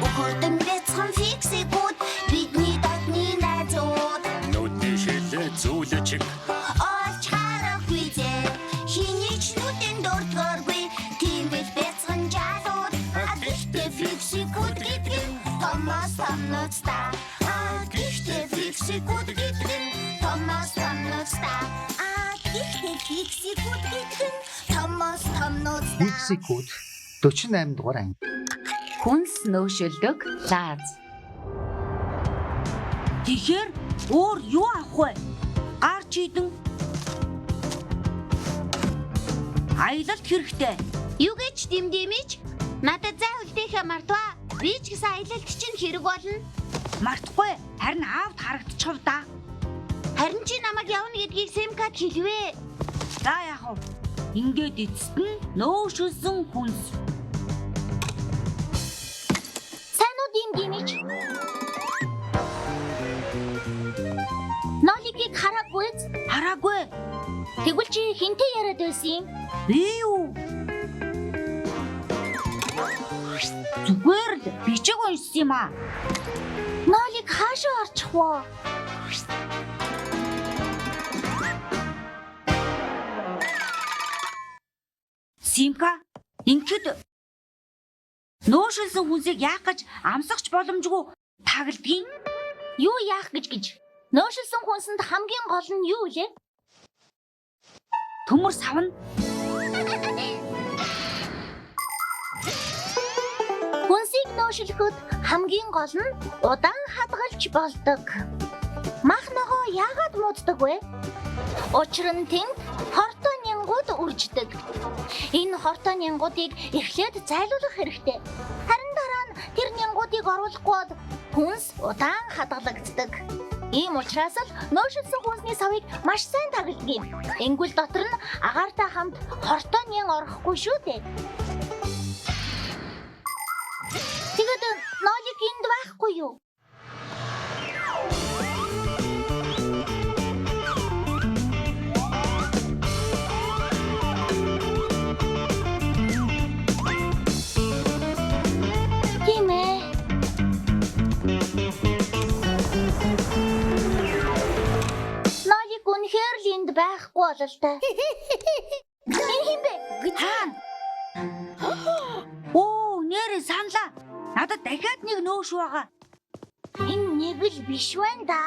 Ухурдан бяцхан фиксикүүд бидний дотны найзууд Нүдний шилээ зүйлэчиг олж харахгүй зэ хиний ч нүдэн дурдгааргүй тийм л бяцхан жалууд гэхдээ фиксикүүд гэдэг нь Томас Томноцтой гэхдээ фиксикүүд гэдэг нь Томас Томноцтой гэхдээ фиксикүүд гэдэг нь Томас Томноцтой Фиксикүүд 48 дугаар анги. Хүнс нөөшөлдөг Лаз. Тэгэхээр өөр юу авах вэ? Гарч идэн. Аялалт хэрэгтэй. Юу гэж димдимич? Надад зай үлдээхэ мартва. Би ч гэсэн аялалт чинь хэрэг болно. Мартахгүй. Харин аавд харагдчихв да. Харин чи намайг явна гэдгийг Симкад хэлвэ. За яах вэ? Ингээд эцэст нь нөөшөлсөн хүнс. Сайн уу димдимич? Нолигийг хараагүй. Хараагүй. Тэгвэл чи хинтээ яриад байсан юм? Би юу? Зүгээр л бичиг уншсан юм аа. Нолиг хаашаа орчих вэ? Симка, ингээд нөөшөлсөн хүнсийг яах гэж амсахч боломжгүй тагладгийн. Юу яах гэж? Нөөшөлсөн хүнсэнд хамгийн гол нь юу вэ? Төмөр савна. Хүнсийг нөөшөлөхөд хамгийн гол нь удаан хадгалж болдог. Мах ногоо яагаад мууддаг вэ? Учир нь тэнд хортой нянгууд үрждэг. Энэ хортой нянгуудыг эхлээд зайлуулах хэрэгтэй. Харин дараа нь тэр нянгуудыг оруулахгүй бол хүнс удаан хадгалагддаг. Ийм учраас л нөөшөлсөн хүнсний савыг маш сайн тагладаг юм. Энгүүл дотор нь агаартай хамт хортой нян орохгүй шүү дээ. Тэгэд нолиг энд байхгүй юу? Тийм ээ. Нолиг үнэхээр л энд байхгүй бололтой. Энэ хин бэ? Хаана? Оо, нэрээ саналаа. Надад дахиад нэг нөөш байгаа. Энэ нэг л биш байна да.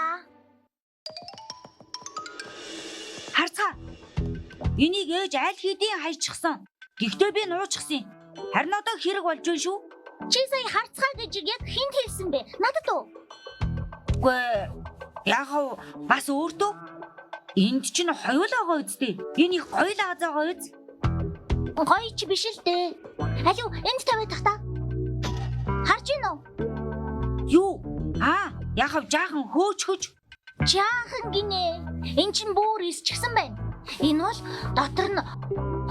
Харцгаа. Энийг ээж аль хэдийн хайчихсан. Гэхдээ би нуучсан. Харин одоо хэрэг болж байна шүү. Чи сая харцгаа гэж яг хинт хэлсэн бэ? Надад уу? Үгүй яг бас өөртөө энд чинь хоёул байгаа үстэй. Энэ их гоё л азаагаа үз. Гоё ч биш л дээ. Алуу энд тавиад тах та. Харж гин үү? Юу? Яхав жаахан хөөчхөж. Жаахан гинэ. Эн чин бүр исчихсэн байна. Энэ бол дотор нь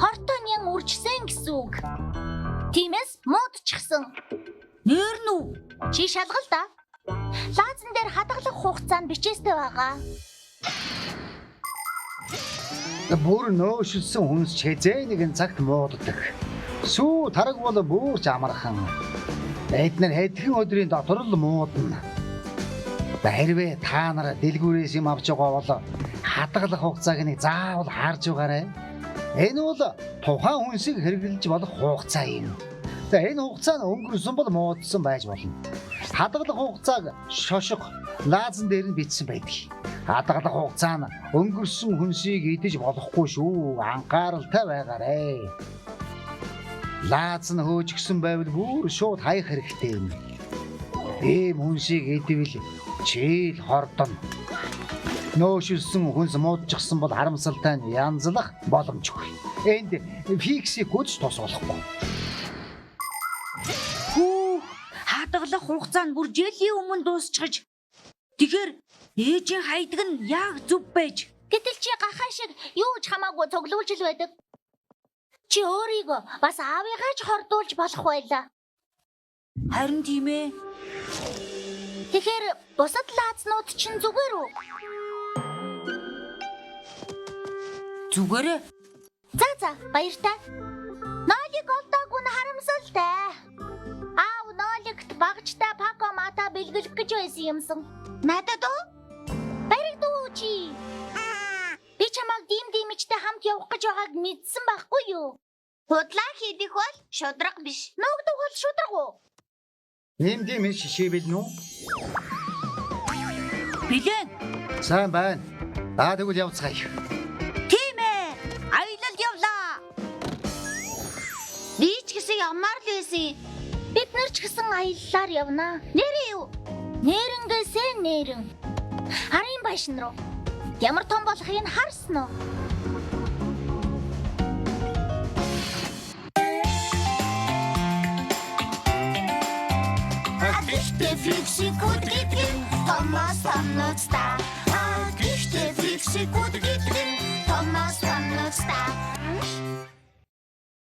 хортой нян үржсэн гэсэн үг. Тиймээс муудчихсан. Нэр нү? Чи шалгал да. Лаазан дээр хадгалах хугацаанд бичээстэй байгаа. Бүр нөөшөлсөн хүнс хэзээ нэгэн цагт мууддаг. Сүү тараг бол бүр ч амархан. Эдгээр хэдхэн өдрийн дотор л муудна. Хэрвээ та нар дэлгүүрээс юм авч байгаа бол хадгалах хугацааг нэг заавал харж байгаарай. Энэ бол тухайн хүнсийг хэрэглэж болох хугацаа юм. За энэ хугацаа нь өнгөрсөн бол муудсан байж болно. Хадгалах хугацааг шошго лаазан дээр нь бичсэн байдаг. Хадгалах хугацаа нь өнгөрсөн хүнсийг идэж болохгүй шүү. Анхааралтай байгаарай. Лааз нь хөөжгсөн байвал бүр шууд хаях хэрэгтэй юм. Ийм хүнсийг идэвэл чийл хордоно. Нөөшөлсөн хүнс муудчихсан бол харамсалтай нь янзлах боломжгүй. Энд фиксикүүд ч тус болохгүй. Хадгалах хугацаа нь бүр жилийн өмнө дуусчихж. Тэгэхээр ээжийн хайдаг нь яг зөв байж. Гэтэл чи гахаа шиг юу ч хамаагүй цуглуулж л байдаг. Чи өөрийгөө бас аавыгаа ч хордуулж болох байлаа. Харин тийм ээ. Тэгэхээр бусад лаазнууд чинь зүгээр үү? Зүгээрээ. За баяртай. Ноолиг олдоогүй нь харамсалтай. Аав ноолигт багчтай пакомата бэлгэлэх гэж байсан юмсан. Надад уу? Баригдуу чи. Би чамайг димдимичтэй хамт явах гэж байгааг мэдсэн байхгүй юу? Худлаа хийдэх бол шудраг биш. Нүгдэх бол шудраг уу? Дим шишээвэл нүү? Билэн. Сайн байна. Тэгвэл явцгаая. Тийм ээ. Аялал явлаа. Би ч гэсэн ямар л байсан. Бид нар ч гэсэн аяллаар явнаа. Нэрээ юу? Нэрнгээсээ нэрэн. Харын байшин руу. Ямар том болохыг харсан уу? Гэхдээ фиксикүүд гэдэг нь Томас Томноцтой. Гэхдээ фиксикүүд гэдэг нь Томас Томноцтой.